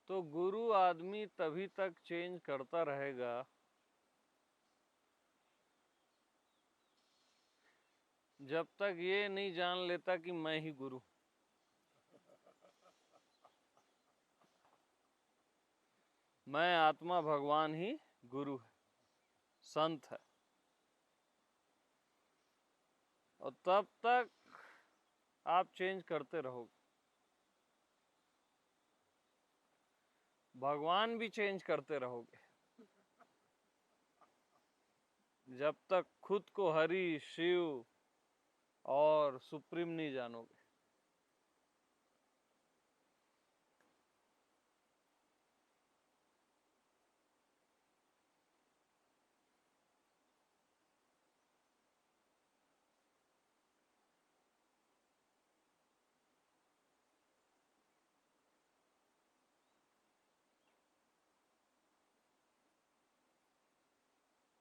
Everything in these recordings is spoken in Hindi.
तो गुरु आदमी तभी तक चेंज करता रहेगा जब तक ये नहीं जान लेता कि मैं ही गुरु। मैं आत्मा, भगवान ही गुरु है, संत है। और तब तक आप चेंज करते रहोगे। भगवान भी चेंज करते रहोगे जब तक खुद को हरि, शिव और सुप्रीम नहीं जानोगे।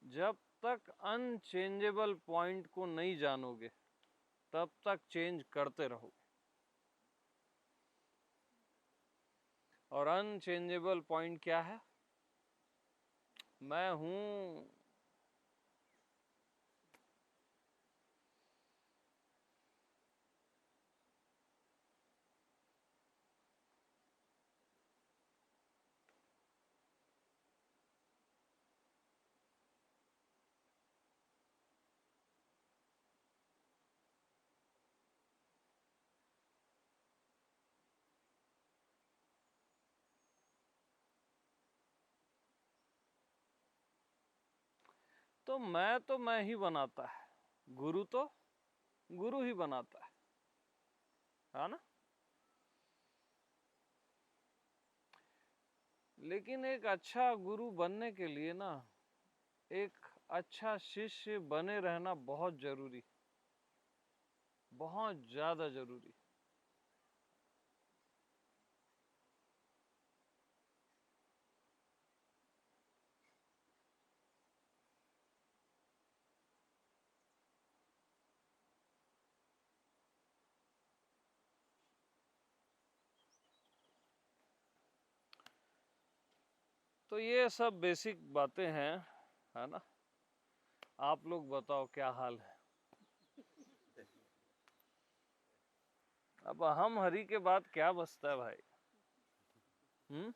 जब तक अनचेंजेबल पॉइंट को नहीं जानोगे तब तक चेंज करते रहोगे। और अनचेंजेबल पॉइंट क्या है? मैं हूं। तो मैं ही बनाता है, गुरु तो गुरु ही बनाता है ना? लेकिन एक अच्छा गुरु बनने के लिए ना, एक अच्छा शिष्य बने रहना बहुत जरूरी, बहुत ज्यादा जरूरी। तो ये सब बेसिक बातें हैं, है ना? आप लोग बताओ क्या हाल है? अब हम हरि के बाद क्या बचता है भाई? हम्म।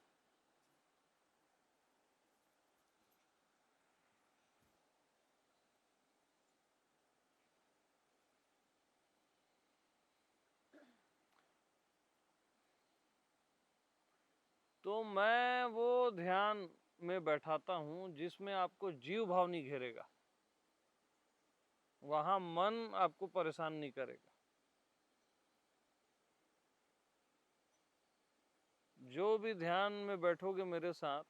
तो मैं वो ध्यान में बैठाता हूं जिसमें आपको जीव भाव नहीं घेरेगा, वहां मन आपको परेशान नहीं करेगा। जो भी ध्यान में बैठोगे मेरे साथ,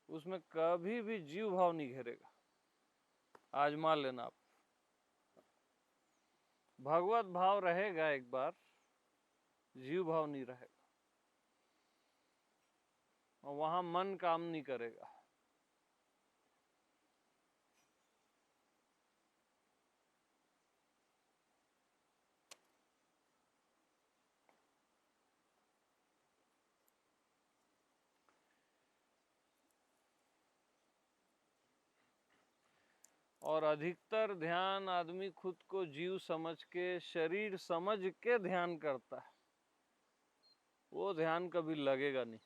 उसमें कभी भी जीव भाव नहीं घेरेगा। आजमा लेना आप। भगवत भाव रहेगा एक बार, जीव भाव नहीं रहेगा, और वहां मन काम नहीं करेगा। और अधिकतर ध्यान आदमी खुद को जीव समझ के, शरीर समझ के ध्यान करता है, वो ध्यान कभी लगेगा नहीं।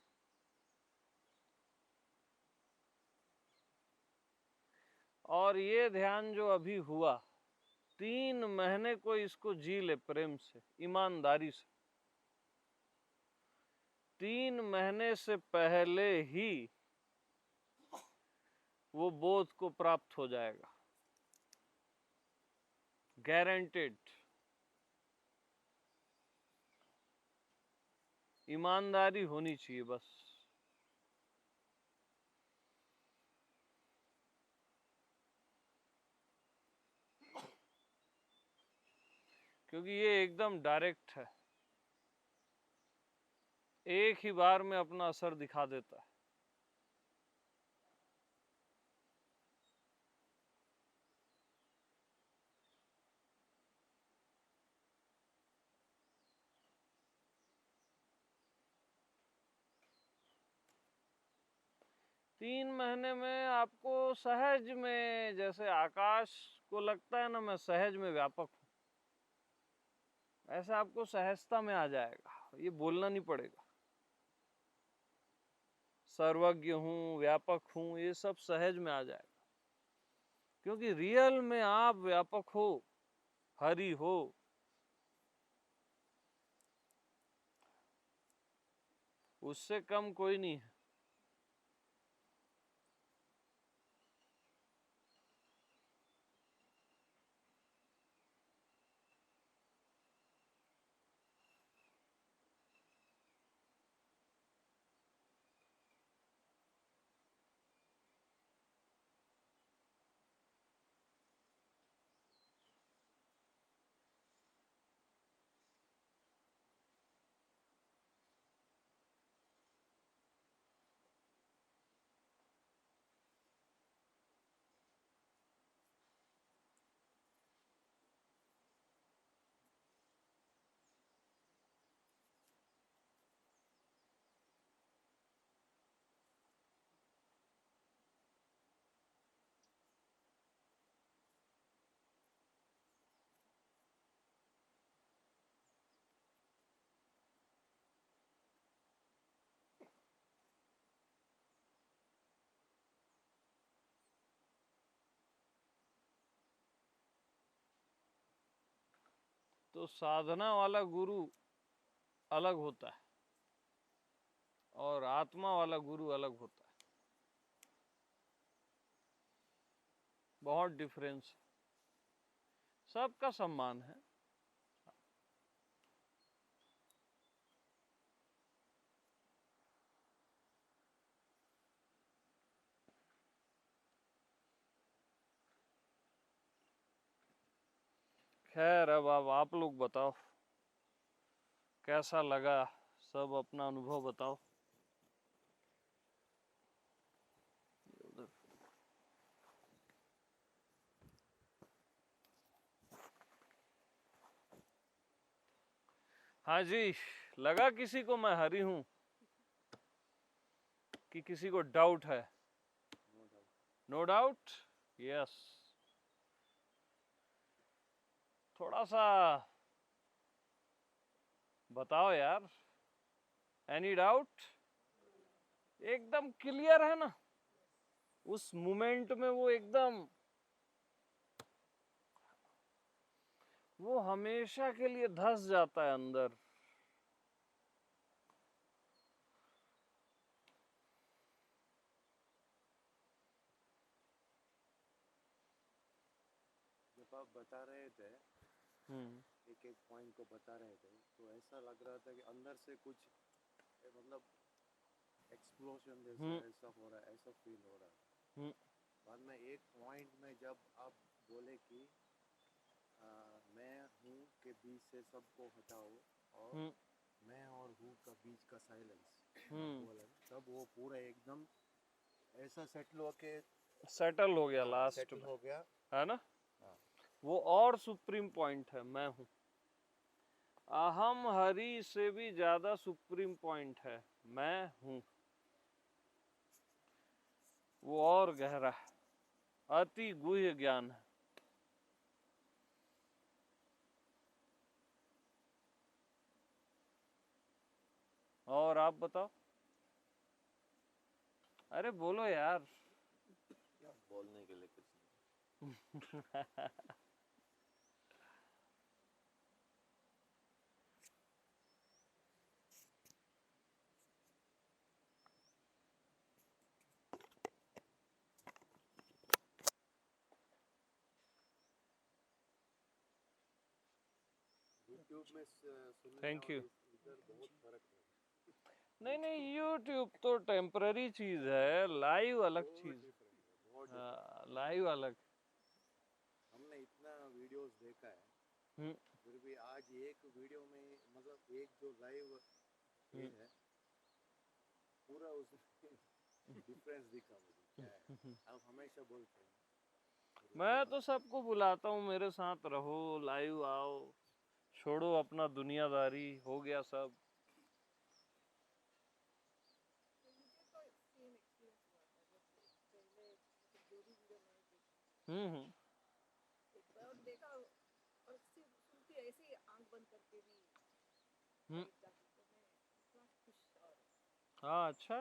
और ये ध्यान जो अभी हुआ, 3 महीने को इसको जी ले प्रेम से, ईमानदारी से। 3 महीने से पहले ही वो बोध को प्राप्त हो जाएगा, गारंटेड। ईमानदारी होनी चाहिए बस। क्योंकि ये एकदम डायरेक्ट है, एक ही बार में अपना असर दिखा देता है। 3 महीने में आपको सहज में, जैसे आकाश को लगता है ना मैं सहज में व्यापक हूँ, ऐसा आपको सहजता में आ जाएगा। ये बोलना नहीं पड़ेगा, सर्वज्ञ हूँ, व्यापक हूँ, ये सब सहज में आ जाएगा। क्योंकि रियल में आप व्यापक हो, हरि हो। उससे कम कोई नहीं है। तो साधना वाला गुरु अलग होता है और आत्मा वाला गुरु अलग होता है। बहुत डिफरेंस। सबका सम्मान है। खैर, अब आप लोग बताओ कैसा लगा, सब अपना अनुभव बताओ। हाँ जी, लगा किसी को मैं हरी हूं कि किसी को डाउट है? No doubt. यस। थोड़ा सा बताओ यार, एनी डाउट? एकदम क्लियर है ना? उस मोमेंट में वो एकदम, वो हमेशा के लिए धस जाता है अंदर। जब आप बता रहे थे, एक एक पॉइंट को बता रहे थे, तो ऐसा लग रहा था कि अंदर से कुछ मतलब एक्सप्लोजन जैसा ऐसा हो रहा है, ऐसा फील हो रहा है। बाद में एक पॉइंट में जब आप बोले कि मैं हूँ के बीच से सबको हटाओ और मैं और हूँ का बीच का साइलेंस बोला, तब वो पूरा एकदम ऐसा सेटल हो गया लास्ट में, सेटल हो गया, है ना? हाँ। वो और सुप्रीम पॉइंट है, मैं हूँ। अहम हरि से भी ज्यादा सुप्रीम पॉइंट है, मैं हूँ। वो और गहरा है, अति गुह्य ज्ञान है। और आप बताओ। अरे बोलो यार। क्या बोलने के लिए कुछ नहीं। यूट्यूब में सुनने थैंक यू। और इधर बहुत फर्क है। नहीं नहीं, यूट्यूब तो टेम्पररी चीज है, लाइव अलग चीज। लाइव अलग। हमने इतना वीडियोस देखा है, फिर भी आज एक वीडियो में मतलब एक जो लाइव ये है, पूरा उसमें डिफरेंस दिखा मुझे। क्या है, आप हमेशा बोलते हैं मैं तो सबको बुलाता हूँ मेरे साथ रहो, लाइव आओ, छोड़ो अपना दुनियादारी, हो गया सब। स्टोरी वीडियो मैंने देखी हम्म। एक बार और देखा, और सिर्फ सुनती ऐसे ही आंख बंद करके भी हम्म। लाइट जाती, तो मैं इतना खुश और हाँ, अच्छा।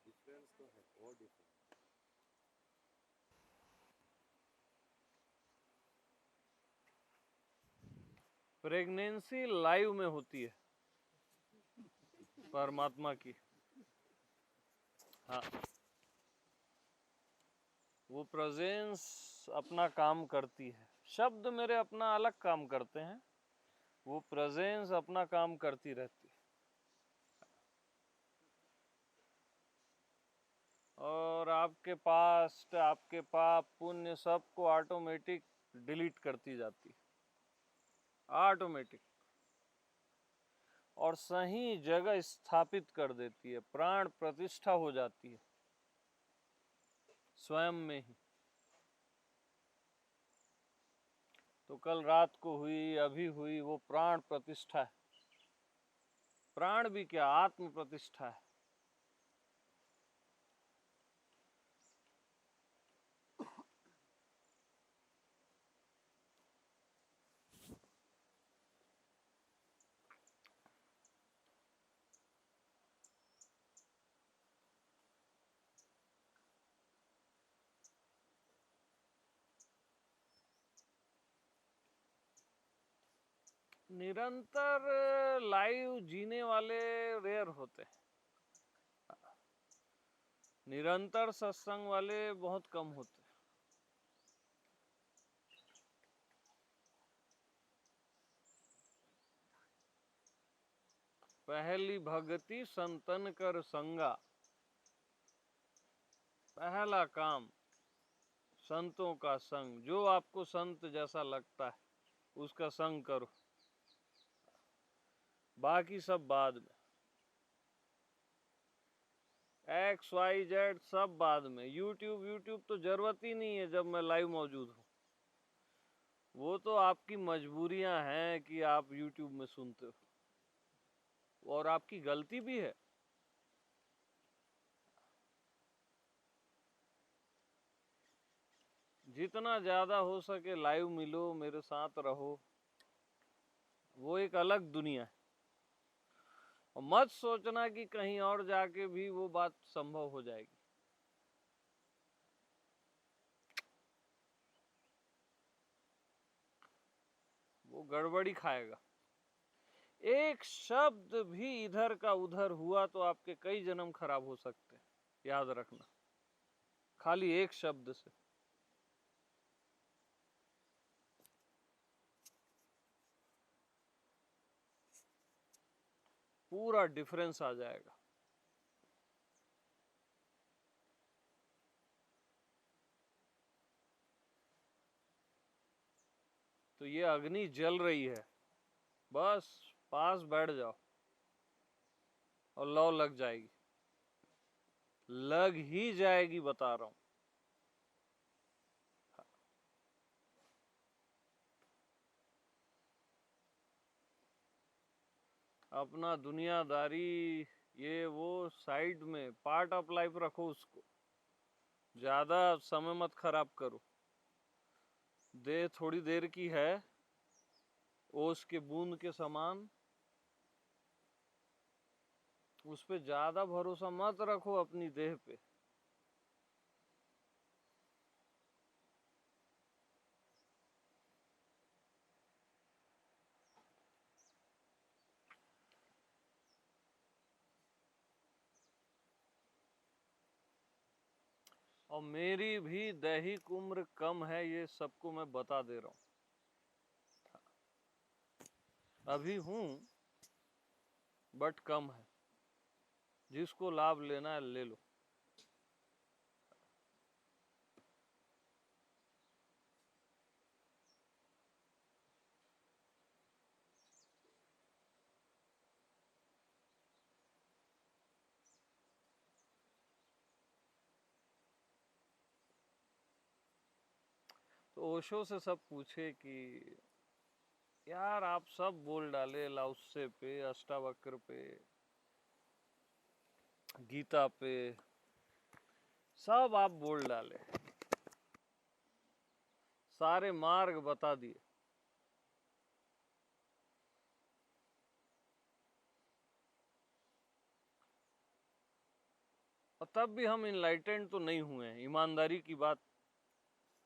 डिफरेंस तो है, बहुत डिफरेंस। प्रेगनेंसी लाइव में होती है परमात्मा की। हाँ, वो प्रेजेंस अपना काम करती है। शब्द मेरे अपना अलग काम करते हैं, वो प्रेजेंस अपना काम करती रहती है। और आपके पास्ट, आपके पाप पुण्य सबको ऑटोमेटिक डिलीट करती जाती है, ऑटोमेटिक, और सही जगह स्थापित कर देती है। प्राण प्रतिष्ठा हो जाती है स्वयं में ही। तो कल रात को हुई, अभी हुई, वो प्राण प्रतिष्ठा है। प्राण भी क्या, आत्म प्रतिष्ठा है। निरंतर लाइव जीने वाले रेयर होते हैं, निरंतर सत्संग वाले बहुत कम होते हैं। पहली भगति संतन कर संगा, पहला काम संतों का संग। जो आपको संत जैसा लगता है उसका संग करो, बाकी सब बाद में। एक्स वाई जेड सब बाद में। यूट्यूब तो जरूरत ही नहीं है जब मैं लाइव मौजूद हूँ। वो तो आपकी मजबूरियां हैं कि आप यूट्यूब में सुनते हो, और आपकी गलती भी है। जितना ज्यादा हो सके लाइव मिलो, मेरे साथ रहो, वो एक अलग दुनिया है। और मत सोचना कि कहीं और जाके भी वो बात संभव हो जाएगी। वो गड़बड़ी खाएगा। एक शब्द भी इधर का उधर हुआ तो आपके कई जन्म खराब हो सकते हैं, याद रखना। खाली एक शब्द से। पूरा डिफरेंस आ जाएगा। तो ये अग्नि जल रही है, बस पास बैठ जाओ और लौ लग जाएगी। लग ही जाएगी, बता रहा हूं। अपना दुनियादारी ये वो साइड में, पार्ट ऑफ लाइफ रखो उसको। ज्यादा समय मत खराब करो। देह थोड़ी देर की है, ओस के बूंद के समान। उस पे ज्यादा भरोसा मत रखो, अपनी देह पे। और मेरी भी दैहिक उम्र कम है, ये सबको मैं बता दे रहा हूं। अभी हूं बट कम है। जिसको लाभ लेना है ले लो। तो ओशो से सब पूछे कि यार आप सब बोल डाले, लाउत्से पे, अष्टावक्र पे, गीता पे, सब आप बोल डाले, सारे मार्ग बता दिए। और तब भी हम इनलाइटेंड तो नहीं हुए हैं। ईमानदारी की बात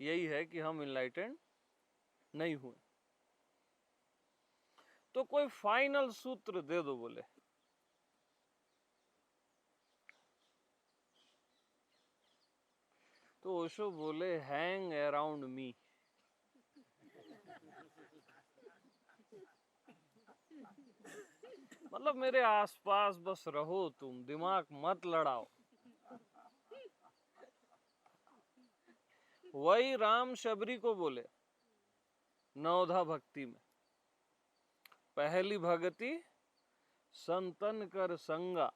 यही है कि हम इनलाइटेंड नहीं हुए। तो कोई फाइनल सूत्र दे दो बोले। तो ओशो बोले हैंग अराउंड मी। मतलब मेरे आसपास बस रहो, तुम दिमाग मत लड़ाओ। वही राम शबरी को बोले नवधा भक्ति में, पहली भगति संतन कर संगा।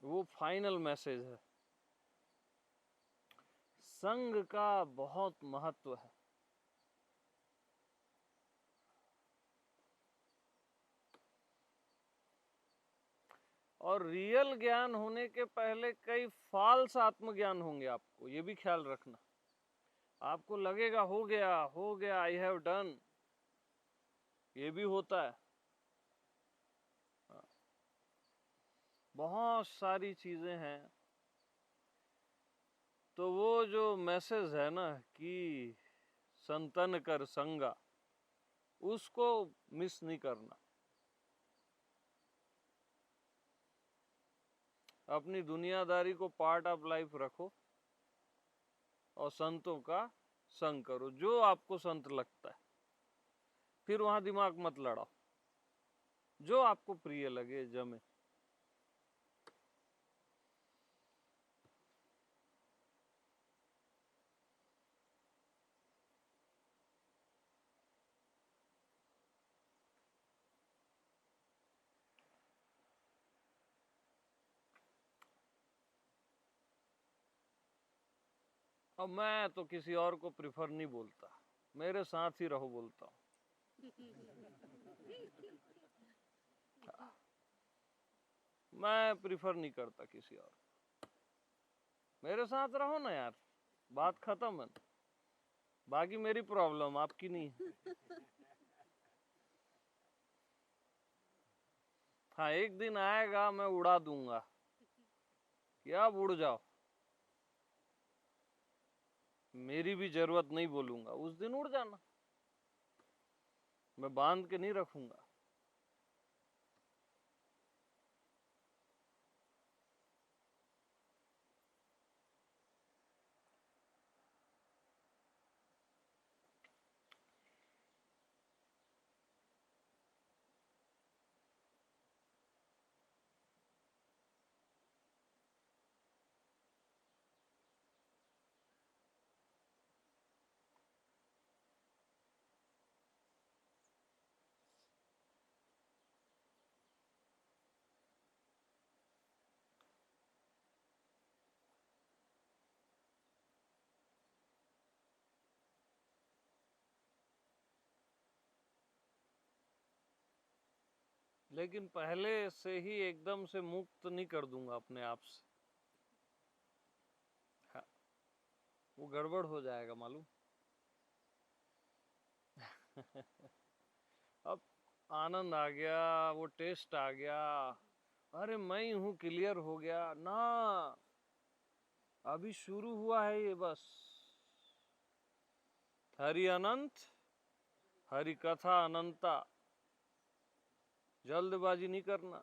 वो फाइनल मैसेज है। संग का बहुत महत्व है। और रियल ज्ञान होने के पहले कई फाल्स आत्मज्ञान होंगे आपको, ये भी ख्याल रखना। आपको लगेगा हो गया, आई हैव डन, ये भी होता है। बहुत सारी चीजें हैं। तो वो जो मैसेज है ना कि संतन कर संगा, उसको मिस नहीं करना। अपनी दुनियादारी को पार्ट ऑफ लाइफ रखो और संतों का संग करो, जो आपको संत लगता है। फिर वहां दिमाग मत लड़ाओ, जो आपको प्रिय लगे जमे। अब मैं तो किसी और को प्रिफर नहीं बोलता, मेरे साथ ही रहो बोलता हूँ। मैं प्रिफर नहीं करता किसी और, मेरे साथ रहो ना यार, बात खत्म है। बाकी मेरी प्रॉब्लम, आपकी नहीं है। हाँ, एक दिन आएगा मैं उड़ा दूंगा कि अब उड़ जाओ, मेरी भी जरूरत नहीं बोलूंगा, उस दिन उड़ जाना, मैं बांध के नहीं रखूंगा। लेकिन पहले से ही एकदम से मुक्त नहीं कर दूंगा अपने आप से। हाँ, वो गड़बड़ हो जाएगा मालूम। अब आनंद आ गया, वो टेस्ट आ गया, अरे मैं ही हूं, क्लियर हो गया ना, अभी शुरू हुआ है ये बस। हरि अनंत, हरि कथा अनंता, जल्दबाजी नहीं करना।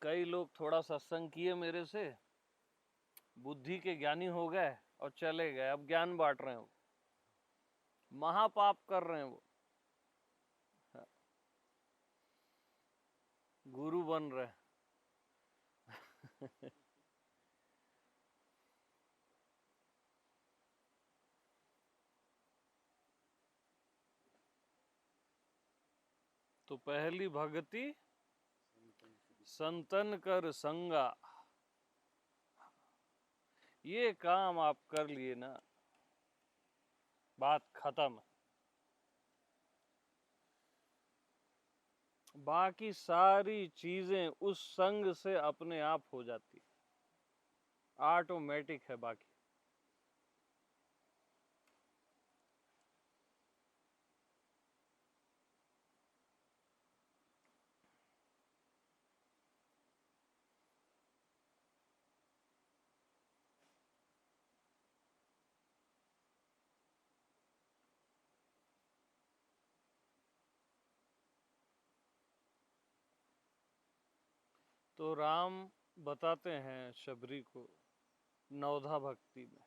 कई लोग थोड़ा सत्संग किए मेरे से, बुद्धि के ज्ञानी हो गए और चले गए, अब ज्ञान बांट रहे हैं वो, महापाप कर रहे हैं वो, गुरु बन रहे हैं। तो तो पहली भक्ति संतन की संतन कर संगा, ये काम आप कर लिए ना, बात खत्म। बाकी सारी चीजें उस संग से अपने आप हो जाती, ऑटोमेटिक है बाकी। तो राम बताते हैं शबरी को नवधा भक्ति में,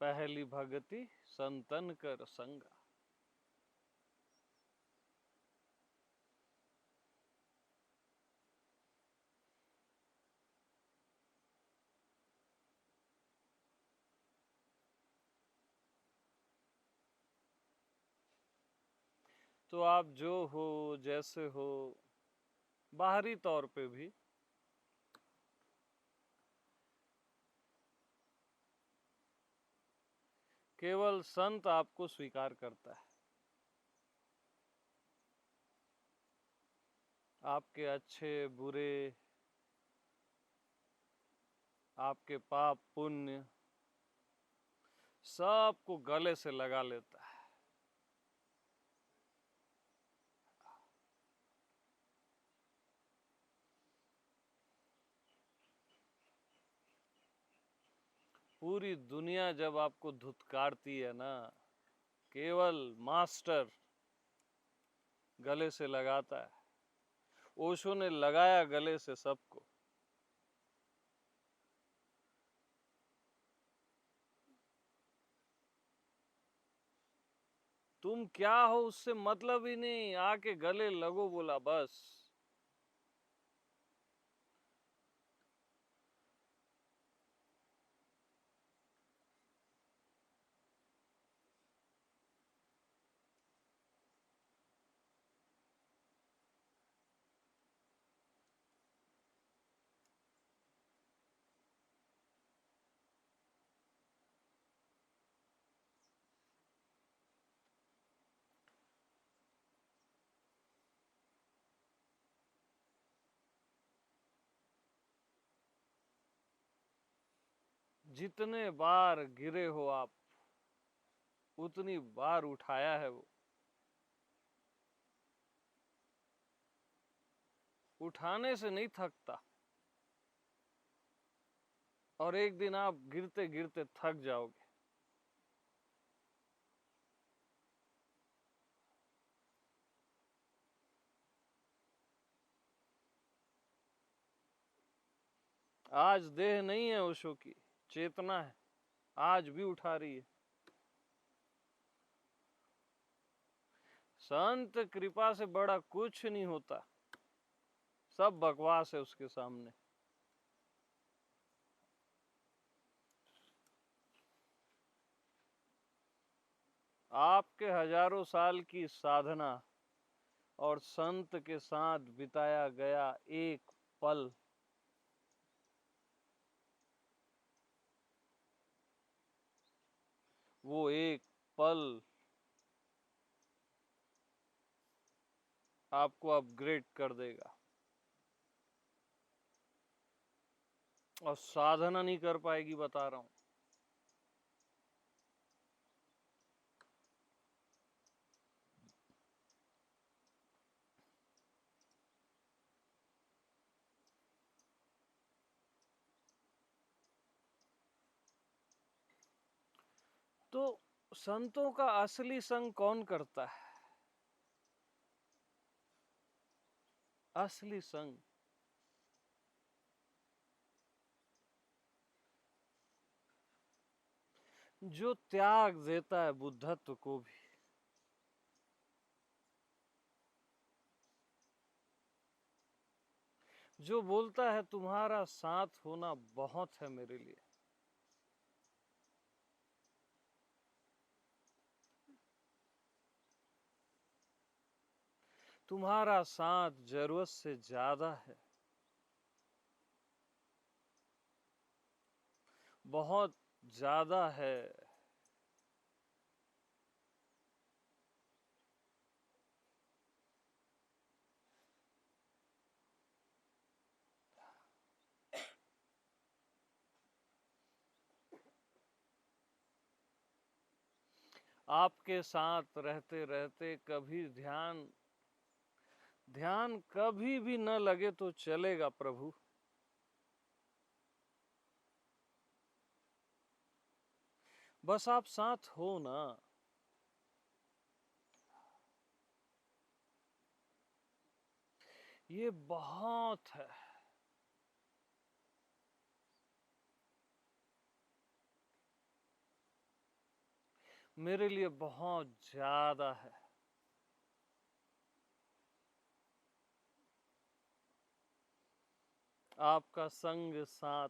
पहली भक्ति संतन कर संगा। तो आप जो हो, जैसे हो, बाहरी तौर पे भी केवल संत आपको स्वीकार करता है। आपके अच्छे बुरे, आपके पाप पुण्य सबको गले से लगा लेता है। पूरी दुनिया जब आपको धुतकारती है ना, केवल मास्टर गले से लगाता है। ओशो ने लगाया गले से सबको। तुम क्या हो उससे मतलब ही नहीं, आके गले लगो बोला बस। जितने बार गिरे हो आप, उतनी बार उठाया है वो। उठाने से नहीं थकता, और एक दिन आप गिरते गिरते थक जाओगे। आज देह नहीं है ओशो की, चेतना है, आज भी उठा रही है। संत कृपा से बड़ा कुछ नहीं होता, सब बकवास है उसके सामने। आपके हजारों साल की साधना और संत के साथ बिताया गया एक पल, वो एक पल आपको अपग्रेड कर देगा। और साधना नहीं कर पाएगी, बता रहा हूं। तो संतों का असली संग कौन करता है? असली संग जो त्याग देता है बुद्धत्व को भी, जो बोलता है तुम्हारा साथ होना बहुत है मेरे लिए। तुम्हारा साथ जरूरत से ज्यादा है, बहुत ज्यादा है। आपके साथ रहते रहते कभी ध्यान ध्यान कभी भी न लगे तो चलेगा प्रभु। बस आप साथ हो ना। ये बहुत है। मेरे लिए बहुत ज्यादा है। आपका संग साथ।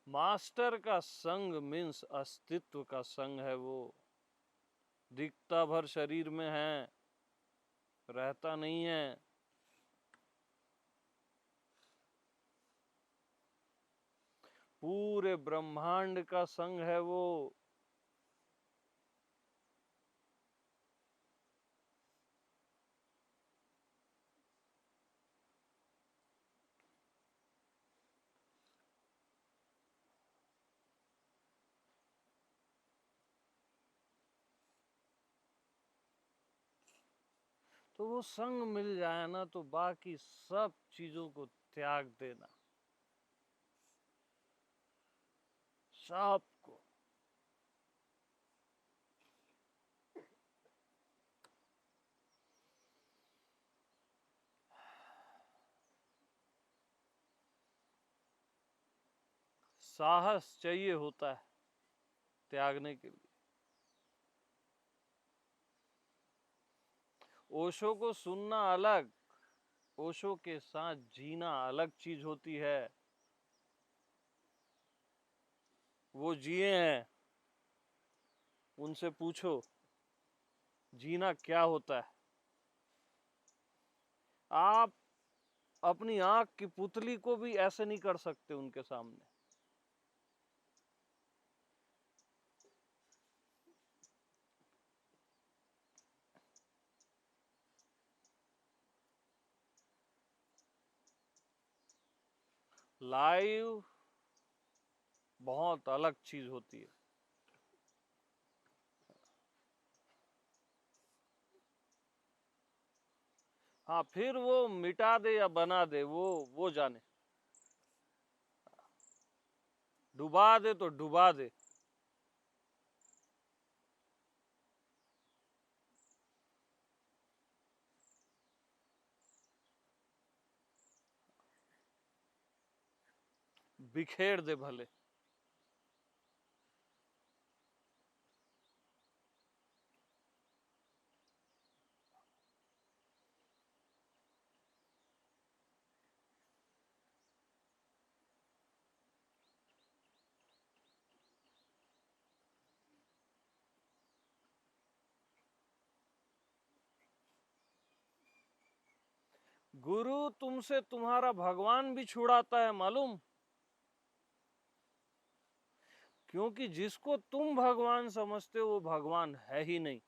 मास्टर का संग मीन्स अस्तित्व का संग है वो। दिखता भर शरीर में है, रहता नहीं है। पूरे ब्रह्मांड का संग है वो। तो वो संग मिल जाए ना तो बाकी सब चीजों को त्याग देना, सबको। साहस चाहिए होता है त्यागने के लिए। ओशो को सुनना अलग, ओशो के साथ जीना अलग चीज होती है। वो जिए हैं, उनसे पूछो जीना क्या होता है। आप अपनी आंख की पुतली को भी ऐसे नहीं कर सकते उनके सामने। लाइव बहुत अलग चीज होती है। हाँ, फिर वो मिटा दे या बना दे वो जाने। डुबा दे तो डुबा दे। बिखेर दे भले। गुरु तुमसे तुम्हारा भगवान भी छुड़ाता है मालूम। क्योंकि जिसको तुम भगवान समझते हो वो भगवान है ही नहीं।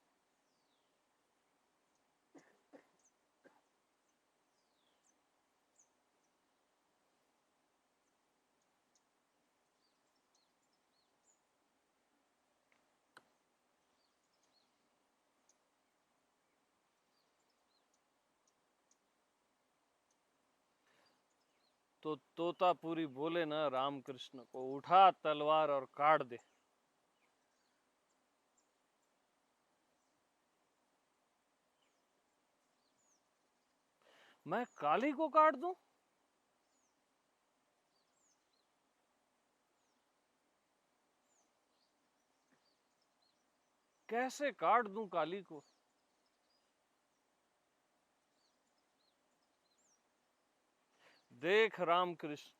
तो तोतापुरी बोले ना रामकृष्ण को, उठा तलवार और काट दे। मैं काली को काट दूं? कैसे काट दूं काली को? देख रामकृष्ण,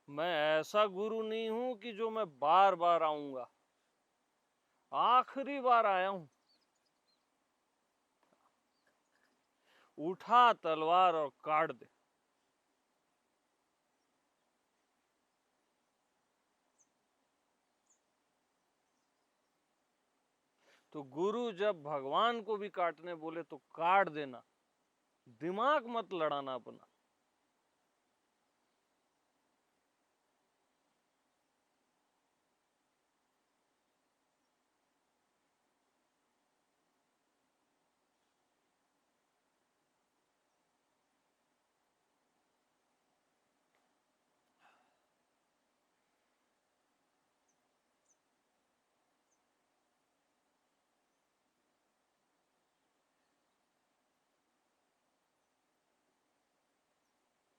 मैं ऐसा गुरु नहीं हूं कि जो मैं बार बार आऊंगा, आखिरी बार आया हूं। उठा तलवार और काट दे। तो गुरु जब भगवान को भी काटने बोले तो काट देना, दिमाग मत लड़ाना अपना।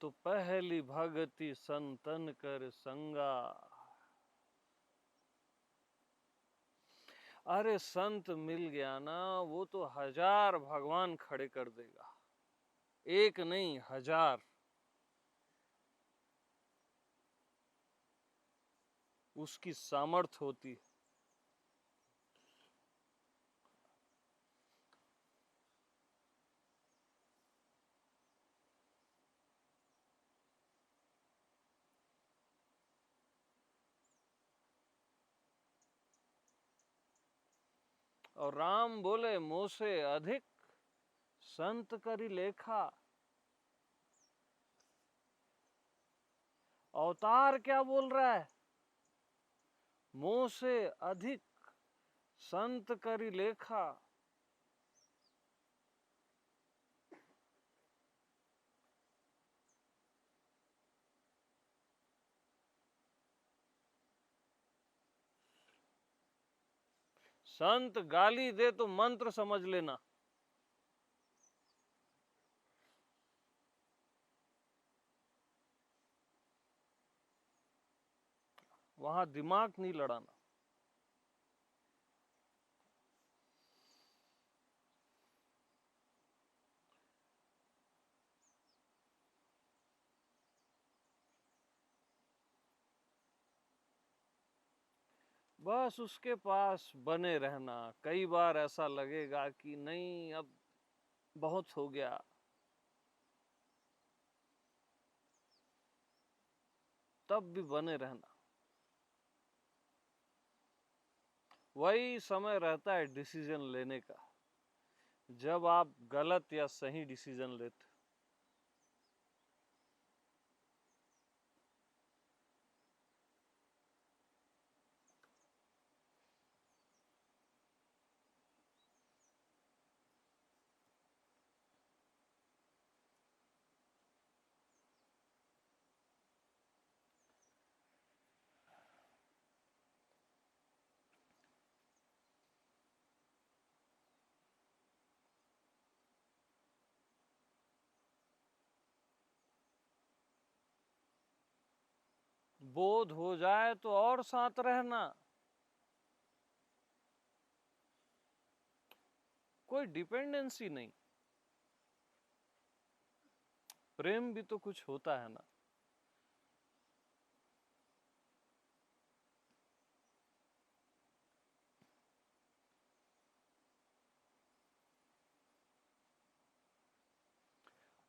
तो पहली भगति संतन कर संगा। अरे संत मिल गया ना, वो तो 1000 भगवान खड़े कर देगा, एक नहीं 1000। उसकी सामर्थ होती है। और राम बोले मोसे अधिक संत करी लेखा। अवतार क्या बोल रहा है? मोसे अधिक संत करी लेखा। संत गाली दे तो मंत्र समझ लेना, वहां दिमाग नहीं लड़ाना। बस उसके पास बने रहना। कई बार ऐसा लगेगा कि नहीं अब बहुत हो गया, तब भी बने रहना। वही समय रहता है डिसीजन लेने का, जब आप गलत या सही डिसीजन लेते। बोध हो जाए तो और साथ रहना। कोई डिपेंडेंसी नहीं, प्रेम भी तो कुछ होता है ना।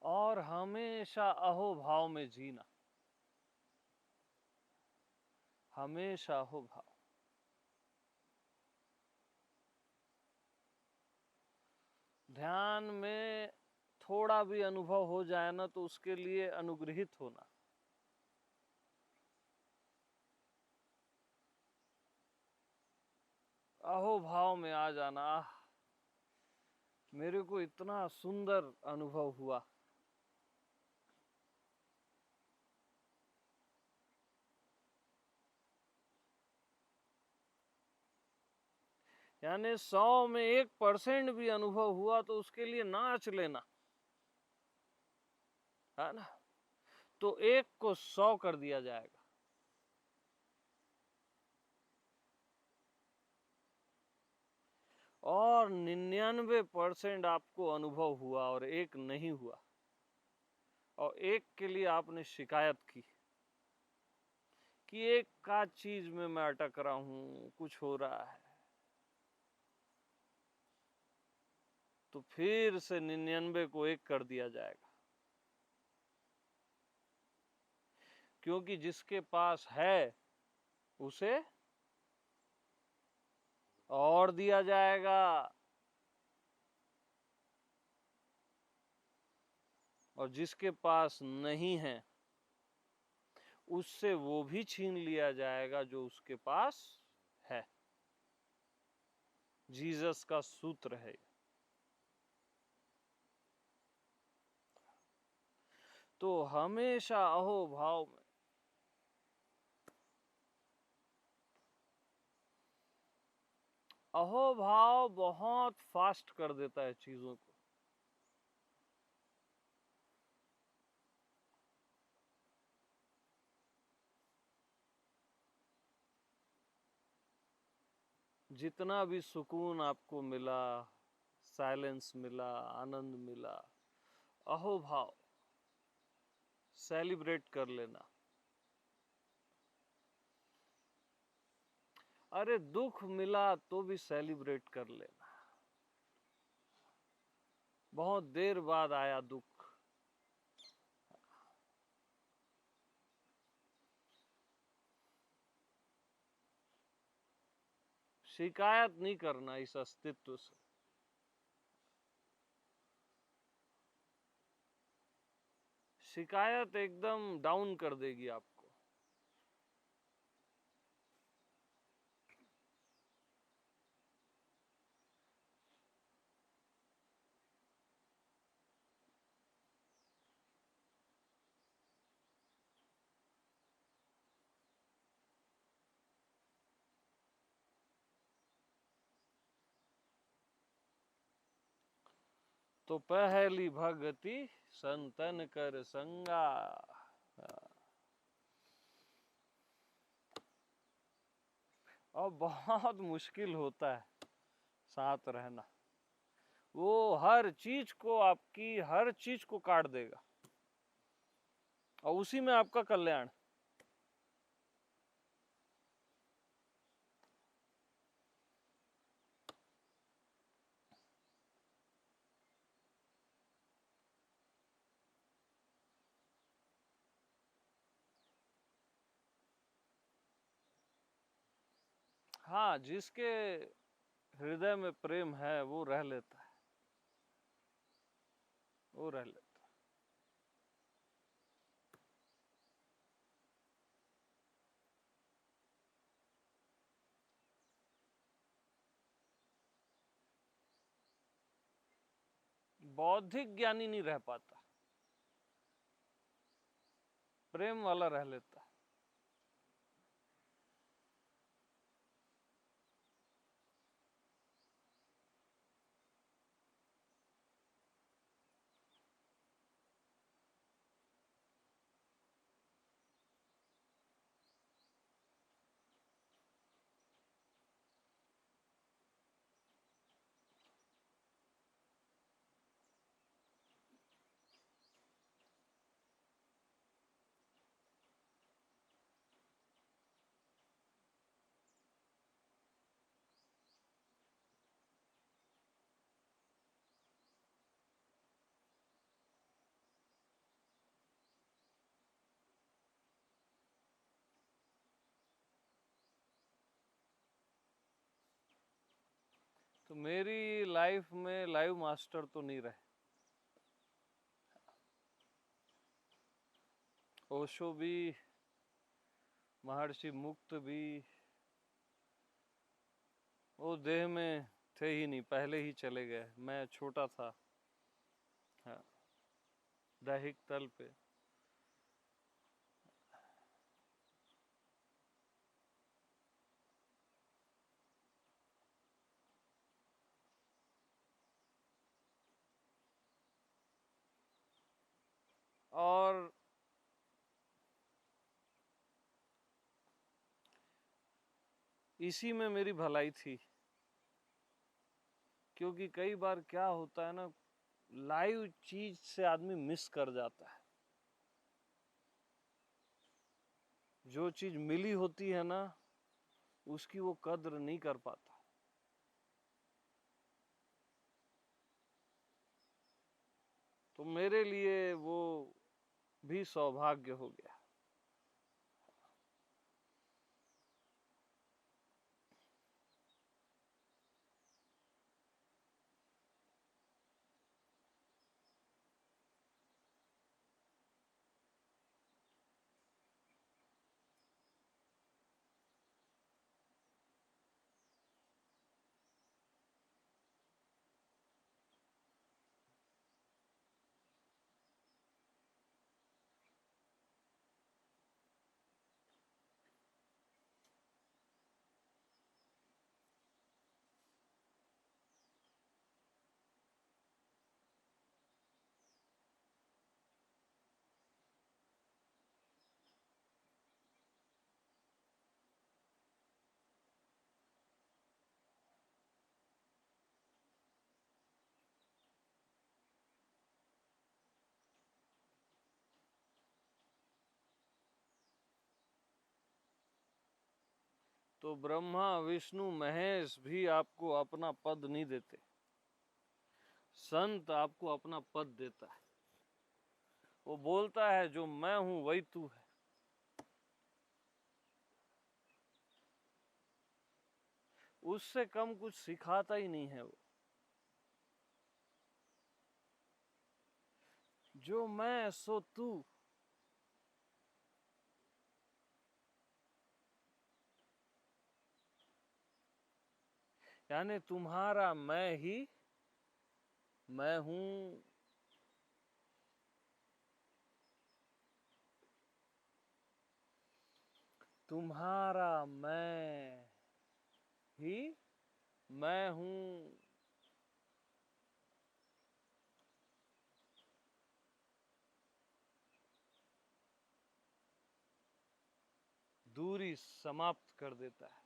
और हमेशा अहोभाव में जीना, हमेशा अहोभाव। ध्यान में थोड़ा भी अनुभव हो जाए ना तो उसके लिए अनुग्रहित होना। अहोभाव में आ जाना, मेरे को इतना सुंदर अनुभव हुआ। यानी 100 में 1% भी अनुभव हुआ तो उसके लिए नाच लेना, है ना। तो 1 को 100 कर दिया जाएगा। और 99% आपको अनुभव हुआ और एक नहीं हुआ, और एक के लिए आपने शिकायत की कि एक का चीज में मैं अटक रहा हूं, कुछ हो रहा है, तो फिर से 99 को एक कर दिया जाएगा। क्योंकि जिसके पास है उसे और दिया जाएगा, और जिसके पास नहीं है उससे वो भी छीन लिया जाएगा जो उसके पास है। जीसस का सूत्र है। तो हमेशा अहोभाव में अहोभाव बहुत फास्ट कर देता है चीजों को। जितना भी सुकून आपको मिला, साइलेंस मिला, आनंद मिला, अहोभाव सेलिब्रेट कर लेना। अरे दुख मिला तो भी सेलिब्रेट कर लेना। बहुत देर बाद आया दुख, शिकायत नहीं करना इस अस्तित्व से। शिकायत एकदम डाउन कर देगी आपको। तो पहली भगति संतन कर संगा। और बहुत मुश्किल होता है साथ रहना। वो हर चीज को, आपकी हर चीज को काट देगा, और उसी में आपका कल्याण। हाँ, जिसके हृदय में प्रेम है वो रह लेता है, वो रह लेता है। बौद्धिक ज्ञानी नहीं रह पाता, प्रेम वाला रह लेता है। तो मेरी लाइफ में लाइव मास्टर तो नहीं रहे। ओशो भी, महर्षि मुक्त भी, वो देह में थे ही नहीं, पहले ही चले गए। मैं छोटा था, हाँ, दैहिक तल पे। और इसी में मेरी भलाई थी। क्योंकि कई बार क्या होता है ना, लाइव चीज से आदमी मिस कर जाता है। जो चीज मिली होती है ना, उसकी वो कद्र नहीं कर पाता। तो मेरे लिए वो भी सौभाग्य हो गया। तो ब्रह्मा विष्णु महेश भी आपको अपना पद नहीं देते, संत आपको अपना पद देता है। वो बोलता है जो मैं हूं वही तू है। उससे कम कुछ सिखाता ही नहीं है वो। जो मैं सो तू। यानी तुम्हारा मैं ही मैं हूं। तुम्हारा मैं ही मैं हूं। दूरी समाप्त कर देता है।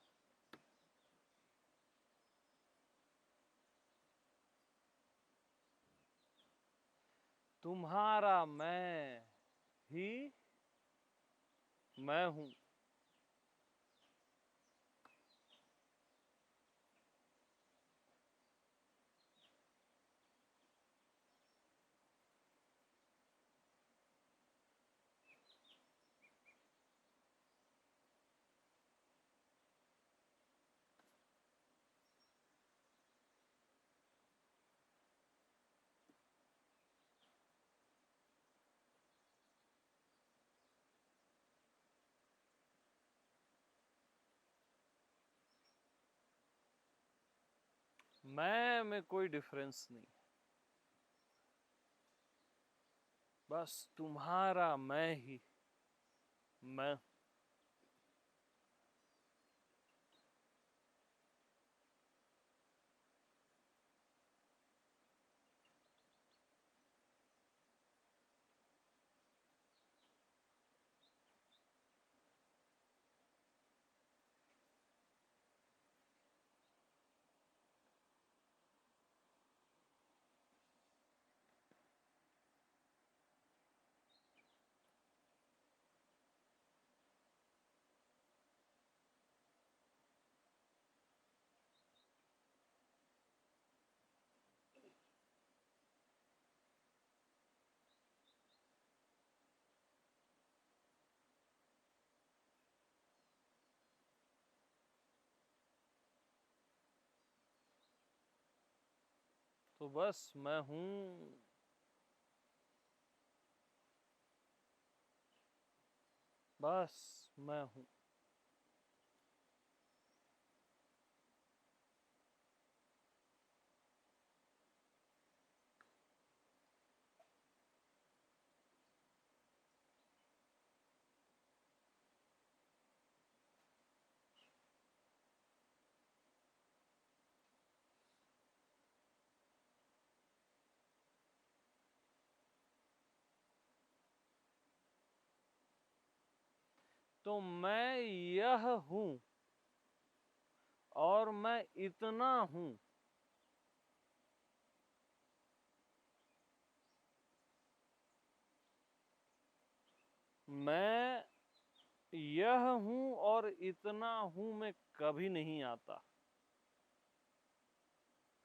तुम्हारा मैं ही मैं हूं। मैं में कोई डिफरेंस नहीं। बस तुम्हारा मैं ही मैं। तो बस मैं हूं। बस मैं हूं। तो मैं यह हूं और मैं इतना हूं। मैं यह हूं और इतना हूं में कभी नहीं आता,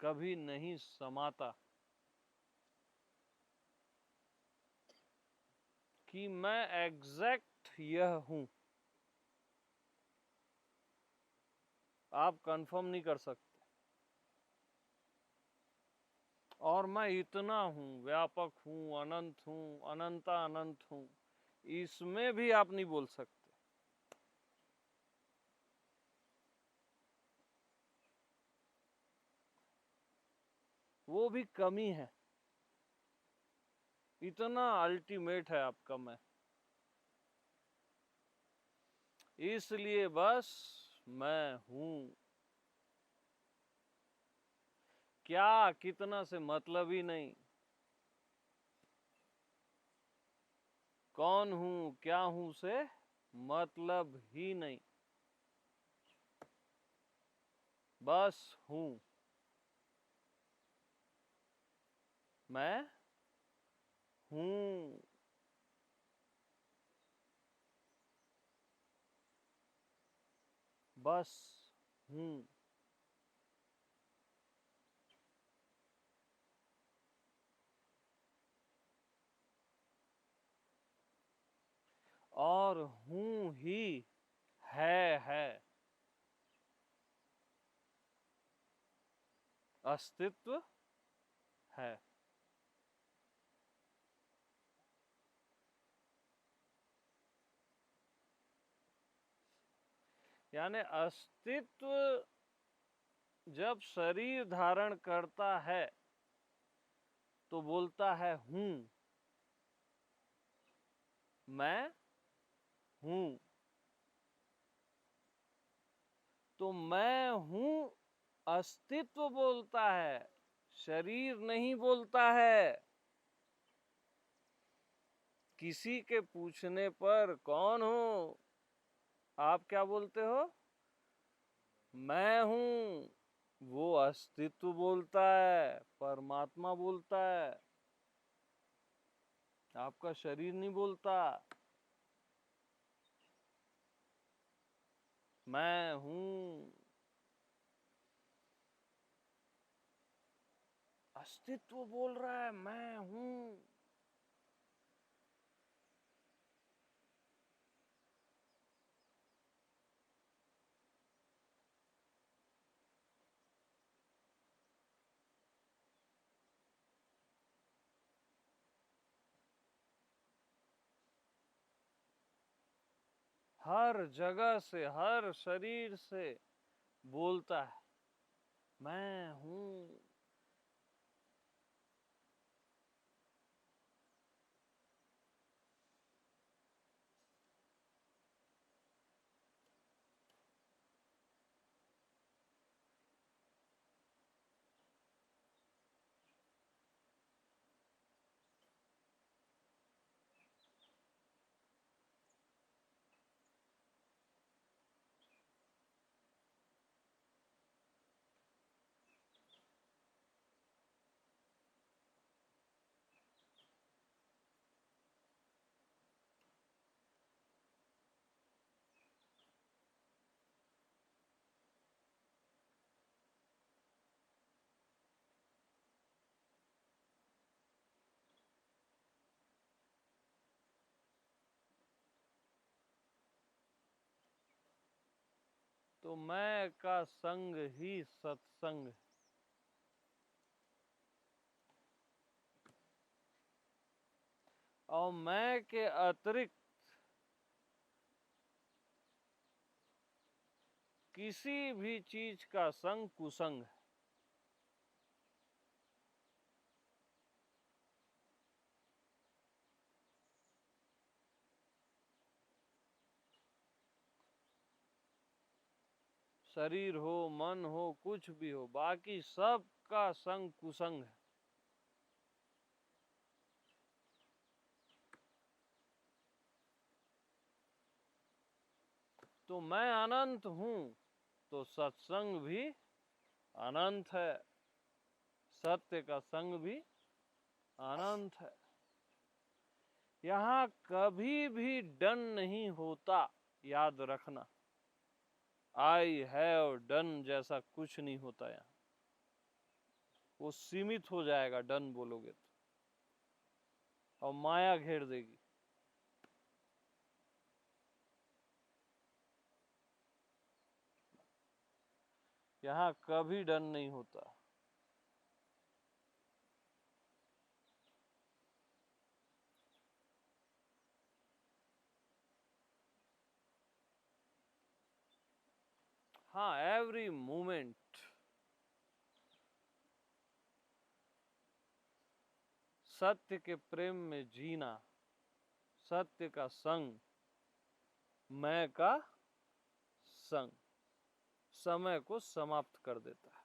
कभी नहीं समाता, कि मैं एग्जैक्ट यह हूं। आप कंफर्म नहीं कर सकते। और मैं इतना हूं, व्यापक हूं, अनंत हूं, अनंता अनंत हूं, इसमें भी आप नहीं बोल सकते। वो भी कमी है, इतना अल्टीमेट है आपका मैं। इसलिए बस मैं हूं। क्या कितना से मतलब ही नहीं। कौन हूं क्या हूं से मतलब ही नहीं, बस हूं। मैं हूं। बस हूं। और हूं ही है। अस्तित्व है। यानी अस्तित्व जब शरीर धारण करता है तो बोलता है हूं, मैं हूं। तो मैं हूं अस्तित्व बोलता है, शरीर नहीं बोलता है। किसी के पूछने पर कौन हो, आप क्या बोलते हो? मैं हूं। वो अस्तित्व बोलता है, परमात्मा बोलता है, आपका शरीर नहीं बोलता। मैं हूं। अस्तित्व बोल रहा है मैं हूं। हर जगह से, हर शरीर से बोलता है मैं हूं। तो मैं का संग ही सत्संग है। और मैं के अतिरिक्त किसी भी चीज का संग कुसंग है। शरीर हो, मन हो, कुछ भी हो, बाकी सब का संग कुसंग है। तो मैं अनंत हूं तो सत्संग भी अनंत है, सत्य का संग भी अनंत है। यहाँ कभी भी डन नहीं होता, याद रखना। आई हैव डन जैसा कुछ नहीं होता यहाँ, वो सीमित हो जाएगा डन बोलोगे तो, और माया घेर देगी। यहाँ कभी डन नहीं होता। हाँ, एवरी मोमेंट सत्य के प्रेम में जीना, सत्य का संग, मैं का संग समय को समाप्त कर देता है।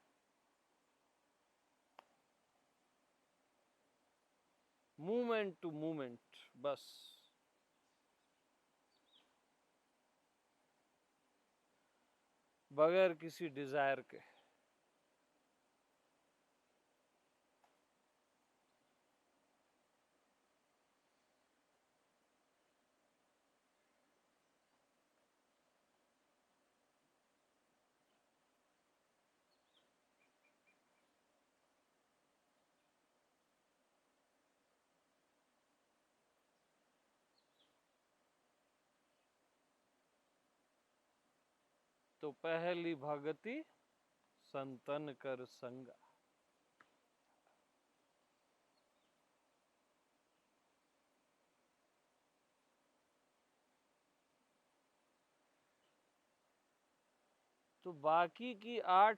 मूवमेंट टू मूवमेंट, बस। बगैर किसी डिजायर के। तो पहली भगति संतन कर संगा। तो बाकी की 8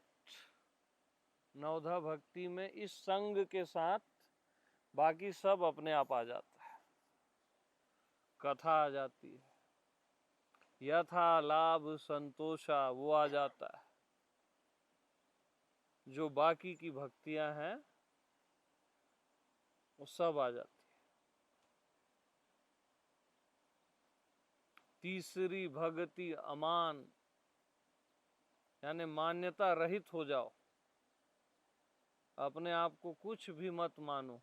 नवधा भक्ति में इस संग के साथ बाकी सब अपने आप आ जाता है। कथा आ जाती है, यथा लाभ संतोषा वो आ जाता है। जो बाकी की भक्तियां हैं वो सब आ जाती है। तीसरी भक्ति अमान, यानी मान्यता रहित हो जाओ, अपने आप को कुछ भी मत मानो,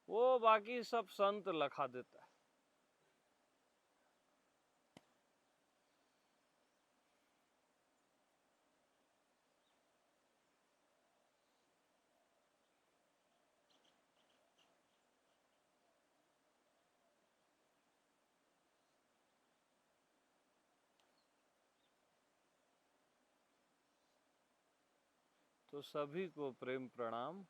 वो बाकी सब संत लखा देता है। तो सभी को प्रेम प्रणाम।